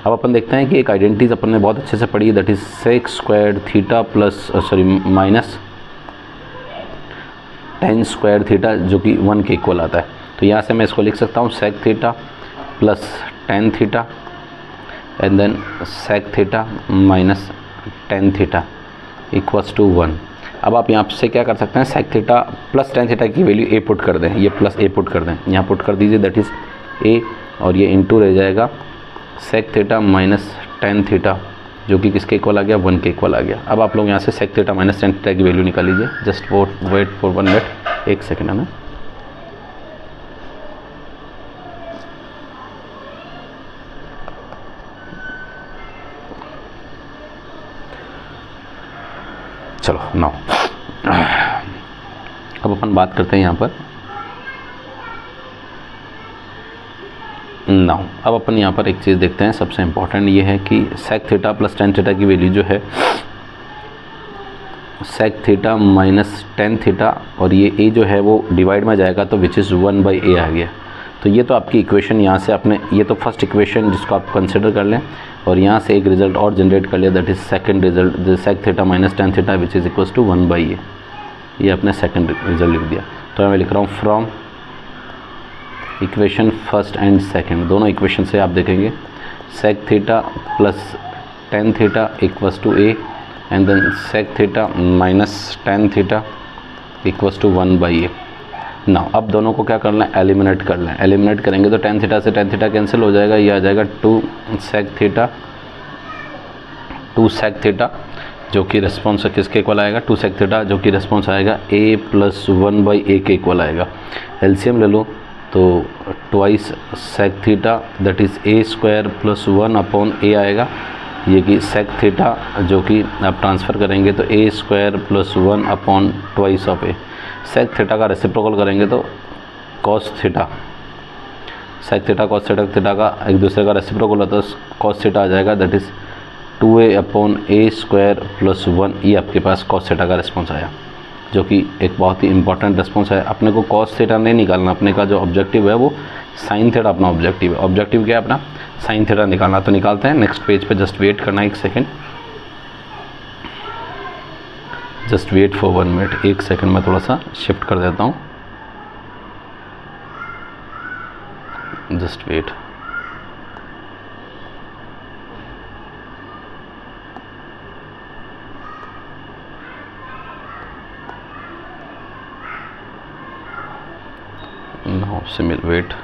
अब अपन देखते हैं कि एक आइडेंटिटीज़ अपन ने बहुत अच्छे से पढ़ी है, that is sec square theta plus minus tan square theta, जो कि 1 के इक्वल आता है। तो यहाँ से मैं इसको लिख सकता हूँ sec theta plus tan theta and then sec theta minus tan theta equals to 1। अब आप यहाँ से क्या कर सकते हैं, sec theta plus tan theta की वैल्यू a पुट कर दें, ये प्लस a पुट कर दें, यहाँ पुट कर दीजिए, दैट इज़ a, और ये इंटू रह जाएगा sec theta minus tan theta, जो कि किसके इक्वल आ गया, 1 के इक्वल आ गया। अब आप लोग यहाँ से sec theta minus tan theta की वैल्यू निकाल लीजिए, जस्ट वेट फॉर 1 मिनट, एक सेकेंड है ना। चलो नाउ अब अपन बात करते हैं यहाँ पर अब अपन यहाँ पर एक चीज़ देखते हैं, सबसे इम्पोर्टेंट ये है कि sec theta plus tan theta की वैल्यू जो है sec theta minus tan theta, और ये a जो है वो डिवाइड में जाएगा, तो विच इज़ 1/a आ गया। तो ये तो आपकी इक्वेशन, यहाँ से आपने, ये तो फर्स्ट इक्वेशन जिसको आप कंसिडर कर लें, और यहाँ से एक रिजल्ट और जनरेट कर लिया, that is second result, sec theta minus tan theta which is equals to 1/a, ये आपने सेकंड रिजल्ट लिख दिया। तो मैं लिख रहा हूँ from equation first and second, दोनों इक्वेशन से आप देखेंगे sec theta plus tan theta equals to a and then sec theta minus tan theta equals to 1/a। Now अब दोनों को क्या करना है, एलिमिनेट कर लें। एलिमिनेट करेंगे तो tan थीटा से tan थीटा कैंसिल हो जाएगा, ये आ जाएगा 2 sec थीटा जो कि रिस्पॉन्स किसके इक्वल आएगा, 2 sec थीटा, जो कि रिस्पॉन्स आएगा a प्लस 1/a के इक्वल आएगा। एलसीएम ले लो तो twice sec theta that is a square plus 1 upon a आएगा, ये कि sec थीटा जो कि आप ट्रांसफ़र करेंगे तो a square plus 1 upon twice of a। sec theta का रेसिप्रोकल करेंगे तो cos theta, sec theta cos theta का एक दूसरे का रेसिप्रोकल होता है, cos थीटा आ जाएगा, that is 2a upon a square plus 1। ये आपके पास cos थीटा का रिस्पॉन्स आया, जो कि एक बहुत ही इंपॉर्टेंट रिस्पॉन्स है। अपने को cos थीटा नहीं निकालना, अपने का जो ऑब्जेक्टिव है वो sin थीटा अपना ऑब्जेक्टिव है। ऑब्जेक्टिव क्या है अपना, sin थीटा निकालना। तो निकालते हैं, नेक्स्ट पेज पे जस्ट वेट करना एक second, just wait for 1 minute, एक सेकेंड में थोड़ा सा शिफ्ट कर देता हूँ, just wait. now simil wait,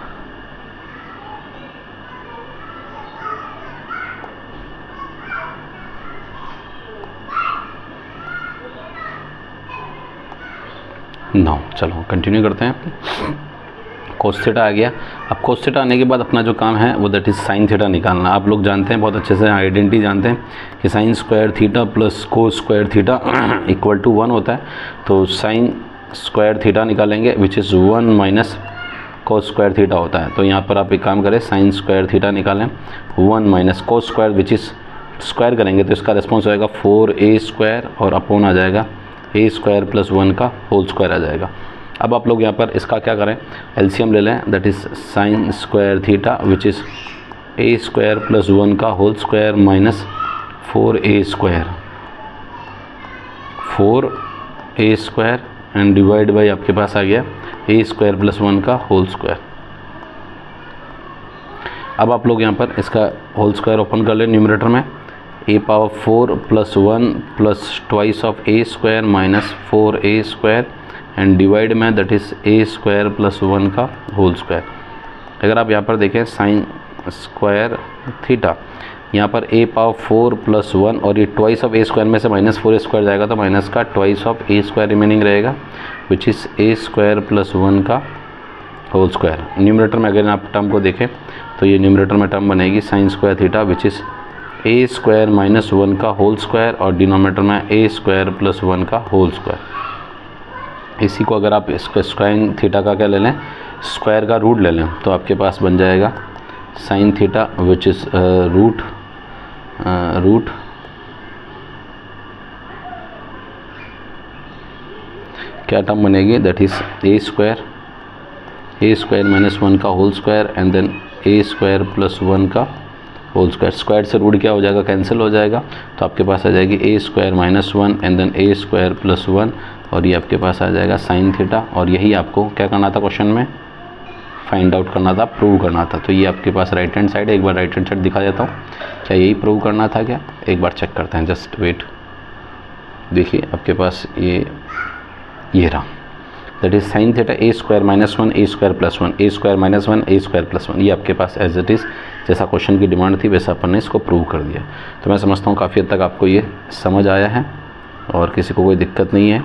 now चलो कंटिन्यू करते हैं। कोस थीटा आ गया। अब कोस थीटा आने के बाद अपना जो काम है वो दैट इज़ साइन थीटा निकालना। आप लोग जानते हैं बहुत अच्छे से, आइडेंटिटी जानते हैं कि sine square theta plus cos square theta equal to 1 होता है। तो साइन स्क्वायर थीटा निकालेंगे which is 1 minus cos square theta होता है। तो यहाँ पर आप एक काम करें, साइन स्क्वायर थीटा निकालें 1 minus cos square which is square करेंगे तो इसका रिस्पॉन्स होएगा 4a स्क्वायर और अपॉन आ जाएगा a स्क्वायर प्लस 1 का होल स्क्वायर आ जाएगा। अब आप लोग यहाँ पर इसका क्या करें, एलसीएम ले लें, that is sine square theta which is a square plus 1 का whole square minus 4a square, 4a square and divide by आपके पास आ गया a स्क्वायर प्लस 1 का होल स्क्वायर। अब आप लोग यहाँ पर इसका होल स्क्वायर ओपन कर लें न्यूमरेटर में, a power 4 plus 1 plus twice of a square minus 4a square and divide में that is a square plus 1 का होल स्क्वायर। अगर आप यहाँ पर देखें साइन स्क्वायर थीटा, यहाँ पर a पावर 4 प्लस 1 और ये ट्वाइस ऑफ a स्क्वायर में से माइनस 4 स्क्वायर जाएगा तो माइनस का twice of a square remaining रहेगा which is a square plus 1 का होल स्क्वायर। न्यूमरेटर में अगर आप टर्म को देखें तो ये न्यूमरेटर में टर्म बनेगी sign square theta which is a square minus 1 का होल स्क्वायर और डिनोमिनेटर में a स्क्वायर प्लस 1 का होल स्क्वायर। इसी को अगर आप इसका साइन थीटा का क्या ले लें, स्क्वायर का रूट ले लें तो आपके पास बन जाएगा sine theta which is root क्या टर्म बनेगी, that is a square minus 1 का whole square and then a square plus 1 का होल स्क्वायर। स्क्वायर से रूट क्या हो जाएगा, कैंसिल हो जाएगा तो आपके पास आ जाएगी a square minus 1 and then a square plus 1 और ये आपके पास आ जाएगा साइन थीटा। और यही आपको क्या करना था, क्वेश्चन में फाइंड आउट करना था, प्रूव करना था। तो ये आपके पास राइट हैंड साइड है, एक बार राइट हैंड साइड दिखा देता हूँ, क्या यही प्रूव करना था क्या, एक बार चेक करते हैं, जस्ट वेट। देखिए आपके पास ये रहा, that is sine theta a square minus 1 a square plus 1 a square minus 1 a square plus 1। ये आपके पास एज इट इज़ जैसा क्वेश्चन की डिमांड थी वैसा अपन ने इसको प्रूव कर दिया। तो मैं समझता हूँ काफ़ी हद तक आपको ये समझ आया है और किसी को कोई दिक्कत नहीं है।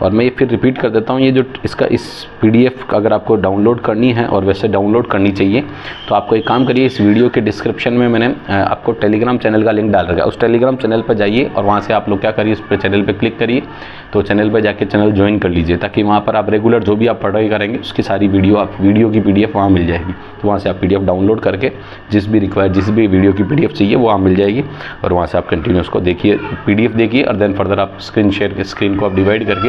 और मैं ये फिर रिपीट कर देता हूँ, ये जो इसका इस PDF अगर आपको डाउनलोड करनी है और वैसे डाउनलोड करनी चाहिए तो आपको एक काम करिए, इस वीडियो के डिस्क्रिप्शन में मैंने आपको टेलीग्राम चैनल का लिंक डाल रखा है, उस टेलीग्राम चैनल पर जाइए और वहाँ से आप लोग क्या करिए, उस पर चैनल पर क्लिक करिए, तो चैनल पर जाके चैनल ज्वाइन कर लीजिए ताकि वहाँ पर आप रेगुलर जो भी आप पढ़ाई करेंगे उसकी सारी वीडियो की PDF वहाँ मिल जाएगी। तो वहाँ से आप PDF डाउनलोड करके जिस भी वीडियो की PDF चाहिए वो वहाँ मिल जाएगी और वहाँ से आप कंटिन्यू उसको देखिए, PDF देखिए और देन फर्दर आप स्क्रीन को आप डिवाइड करके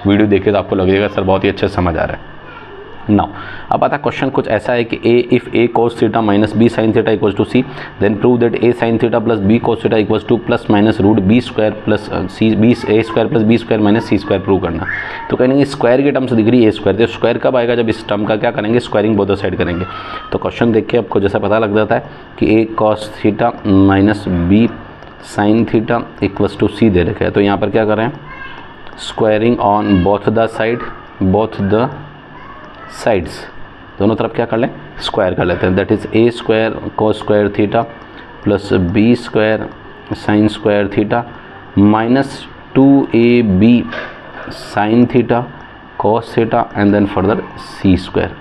वीडियो देखिए तो आपको लगेगा सर बहुत ही अच्छे समझ आ रहा है। नाउ अब आता क्वेश्चन कुछ ऐसा है कि if a cos theta minus b sin theta equals to c then prove that a sin theta plus b cos theta equals to plus minus root b square plus c b a square plus b square minus c square prove करना। तो कहेंगे square की term से दिख रही है a square, तो square कब आएगा, जब इस टर्म का क्या करेंगे, स्क्वायरिंग बोथ साइड करेंगे। तो क्वेश्चन देख के आपको जैसा पता लग जाता है कि a cos theta minus b sin theta equals to c दे रखा है। तो यहाँ पर क्या करें, squaring on both the sides, दोनों तरफ क्या कर लें, स्क्वायर कर लेते हैं। That is a square cos square theta plus b square sine square theta minus 2ab sine theta cos theta and then further c square.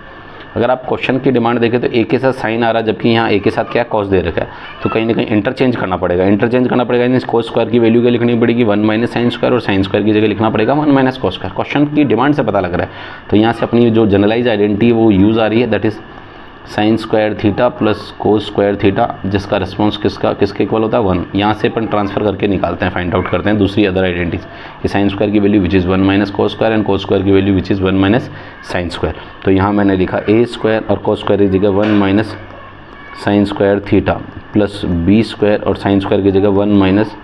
अगर आप क्वेश्चन की डिमांड देखें तो a के साथ साइन आ रहा है जबकि यहाँ a के साथ क्या कॉस दे रखा है, तो कहीं ना कहीं इंटरचेंज करना पड़ेगा यानी कोस स्क्वायर की वैल्यू क्या लिखनी पड़ेगी, 1 माइनस साइन स्क्वायर, और साइन स्क्वायर की जगह लिखना पड़ेगा 1 माइनस कोस स्क्वायर। क्वेश्चन की डिमांड से पता लग रहा है। तो यहाँ से अपनी जो जनरलाइज आइडेंटिटी वो यूज़ आ रही है, that is sine square theta plus cos square theta जिसका रिस्पॉन्स किसके इक्वल होता है 1। यहाँ से अपन ट्रांसफर करके निकालते हैं, फाइंड आउट करते हैं दूसरी अदर आइडेंटिटीज कि साइन स्क्वायर की value which is 1 minus cos square and cos square की value which is 1 minus sine square. तो यहाँ मैंने लिखा a स्क्वायर और कोस स्क्वायर की जगह 1 minus sine square theta plus b square और साइन स्क्वायर की जगह 1 minus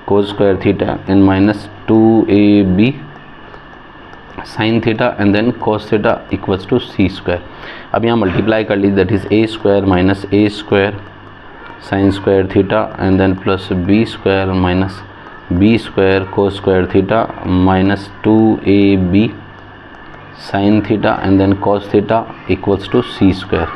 cos square theta and minus 2ab sine theta and then cos theta equals to c square. अब यहाँ मल्टीप्लाई कर लीजिए, that is a square minus a square sine square theta and then plus b square minus b square cos square theta minus 2ab sine theta and then cos theta equals to c square.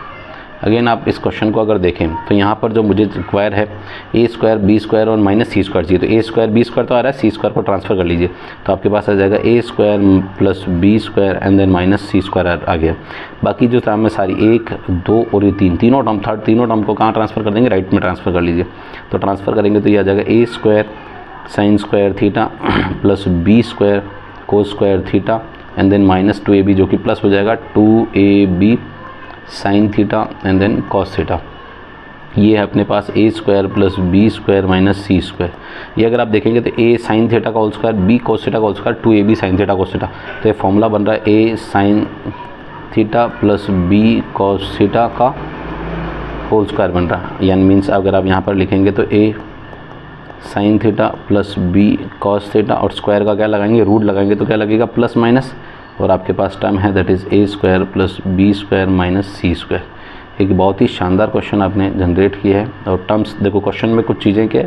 Again आप इस question को अगर देखें तो यहाँ पर जो मुझे रिक्वायर है ए स्क्वायर बी स्क्वायर और माइनस सी स्क्वायर चाहिए, तो ए स्क्वायर बी स्क्वायर तो आ रहा है, सी स्क्वायर को ट्रांसफर कर लीजिए तो आपके पास आ जाएगा a square plus B square and then minus C square आ गया। बाकी जो टर्म है सारी 1 2 और ये तीनों टर्म तीनों टर्म को कहाँ ट्रांसफर कर देंगे, राइट में ट्रांसफर कर लीजिए। तो ट्रांसफर करेंगे तो ये आ जाएगा a square sine square theta plus B square cos square theta and then minus 2ab जो कि प्लस हो जाएगा 2ab sine theta and then cos theta. ये है अपने पास a square plus B square minus C square. ये अगर आप देखेंगे तो ए साइन थीटा का whole square b cos theta का whole square 2ab sine theta cos theta. तो ये फॉर्मूला बन रहा है a sine theta plus b cos theta का होल स्क्वायर बन रहा है, यानी मीन्स अगर आप यहाँ पर लिखेंगे तो a sine theta plus b cos theta और स्क्वायर का क्या लगाएंगे, रूट लगाएंगे तो क्या लगेगा प्लस माइनस, और आपके पास टर्म है that is A square plus B square minus C square. एक बहुत ही शानदार क्वेश्चन आपने जनरेट किया है। और टर्म्स देखो क्वेश्चन में कुछ चीज़ें के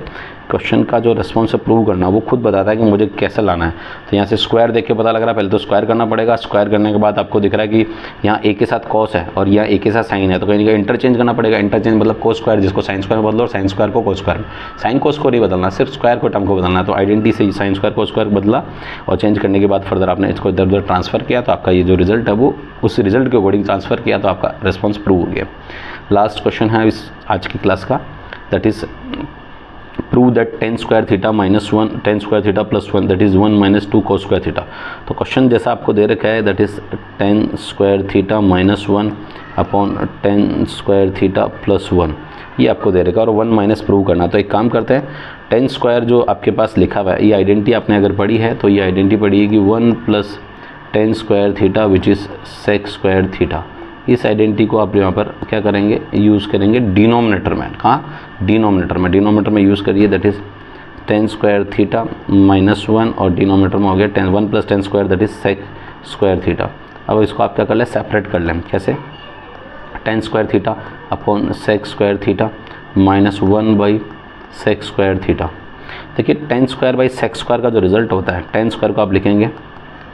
क्वेश्चन का जो रिस्पॉन्स प्रूव करना वो खुद बताता है कि मुझे कैसे लाना है। तो यहाँ से स्क्वायर देख के पता लग रहा है, पहले तो स्क्वायर करना पड़ेगा, स्क्वायर करने के बाद आपको दिख रहा है कि यहाँ ए के साथ कॉस है और यहाँ ए के साथ साइन है, तो कहीं ना कहीं इंटरचेंज करना पड़ेगा। इंटरचेंज मतलब कोस स्क्वायर जिसको साइन स्क्वायर में बदलो और साइन स्क्वायर को कोस स्क्वायर में, साइन कोस को नहीं बदलना, सिर्फ स्क्वायर को टर्म को बदलना। तो आइडेंटिटी से साइन स्क्वायर को स्क्वायर बदला और चेंज करने के बाद फर्दर आपने इसको इधर उधर ट्रांसफर किया तो आपका ये जो रिजल्ट है वो उस रिजल्ट के अकॉर्डिंग ट्रांसफर किया तो आपका रिस्पॉन्स प्रूव हो गया। लास्ट क्वेश्चन है इस आज की क्लास का, that is prove that ten square theta minus 1 ten square theta plus 1 that is 1 minus 2 cos square theta. तो क्वेश्चन जैसा आपको दे रखा है that is tan square theta minus 1 upon ten square theta plus 1 ये आपको दे रखा है और 1 माइनस प्रूव करना। तो एक काम करते हैं, टेन स्क्वायर जो आपके पास लिखा हुआ है ये आइडेंटिटी आपने अगर पढ़ी है तो ये आइडेंटिटी पढ़ी है कि 1 plus tan square theta which is sec square theta. इस आइडेंटिटी को आप यहाँ पर क्या करेंगे, यूज़ करेंगे डिनोमिनेटर में। कहाँ, डिनोमिनेटर में यूज़ करिए that is tan square theta minus 1 और डिनोमिनेटर में हो गया 1 plus tan square that is sec square theta. अब इसको आप क्या कर लें, सेपरेट कर लें। कैसे, tan square theta upon sec square theta minus 1 by sec square theta. देखिए tan square by sec square का जो रिजल्ट होता है, टेन स्क्वायर को आप लिखेंगे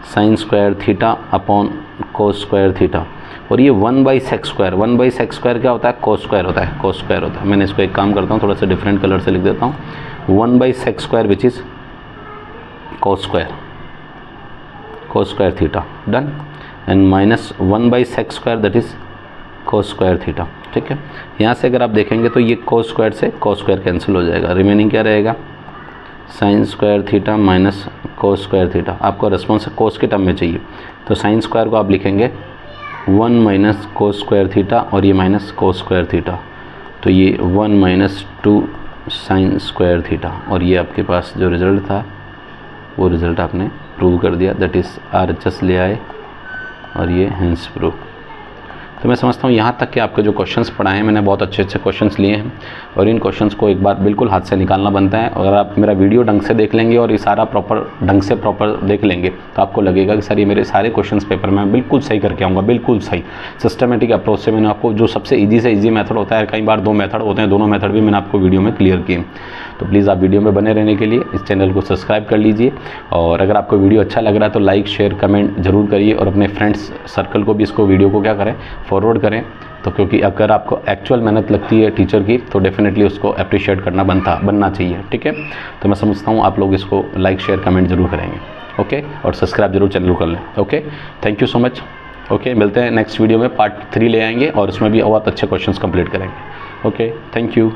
sign square theta upon cos square theta और ये 1 बाई सेक स्क्वायर क्या होता है, कोस स्क्वायर होता है। मैंने इसको एक काम करता हूँ थोड़ा सा डिफरेंट कलर से लिख देता हूँ, 1 by sec square which is cos square theta done and minus 1 by sec square that is cos square theta. ठीक है, यहाँ से अगर आप देखेंगे तो ये कोस स्क्वायर से कोस स्क्वायर कैंसिल हो जाएगा, रिमेनिंग क्या रहेगा sine square theta minus cos square theta. आपको रिस्पॉन्स कोस के टर्म में चाहिए तो साइन स्क्वायर को आप लिखेंगे 1 माइनस कोस स्क्वायर थीटा और ये माइनस कोस स्क्वायर थीटा, तो ये 1 माइनस 2 साइन स्क्वायर थीटा और ये आपके पास जो रिज़ल्ट था वो रिज़ल्ट आपने प्रूव कर दिया, दैट इज़ RHS ले आए और ये हेंस प्रूव। तो मैं समझता हूँ यहाँ तक कि आपके जो क्वेश्चंस पढ़ाए हैं मैंने बहुत अच्छे क्वेश्चंस लिए हैं और इन क्वेश्चंस को एक बार बिल्कुल हाथ से निकालना बनता है। अगर आप मेरा वीडियो ढंग से देख लेंगे और ये सारा प्रॉपर देख लेंगे तो आपको लगेगा कि सर ये मेरे सारे क्वेश्चंस पेपर में बिल्कुल सही करके आऊँगा, बिल्कुल सही सिस्टमेटिक अप्रोच से। मैंने आपको जो सबसे ईजी से ईजी मेथड होता है, कई बार 2 मेथड होते हैं, दोनों मेथड भी मैंने आपको वीडियो में क्लियर किए। तो प्लीज़ आप वीडियो में बने रहने के लिए इस चैनल को सब्सक्राइब कर लीजिए और अगर आपको वीडियो अच्छा लग रहा है तो लाइक शेयर कमेंट जरूर करिए और अपने फ्रेंड्स सर्कल को भी इसको वीडियो को क्या करें, फॉरवर्ड करें। तो क्योंकि अगर आपको एक्चुअल मेहनत लगती है टीचर की तो डेफिनेटली उसको अप्रिशिएट करना बनना चाहिए। ठीक है, तो मैं समझता हूँ आप लोग इसको लाइक शेयर कमेंट जरूर करेंगे। ओके, और सब्सक्राइब जरूर चैनल कर लें। Okay, thank you so much. Okay, मिलते हैं नेक्स्ट वीडियो में, पार्ट 3 ले आएंगे और उसमें भी बहुत अच्छे क्वेश्चंस कंप्लीट करेंगे। Okay, thank you.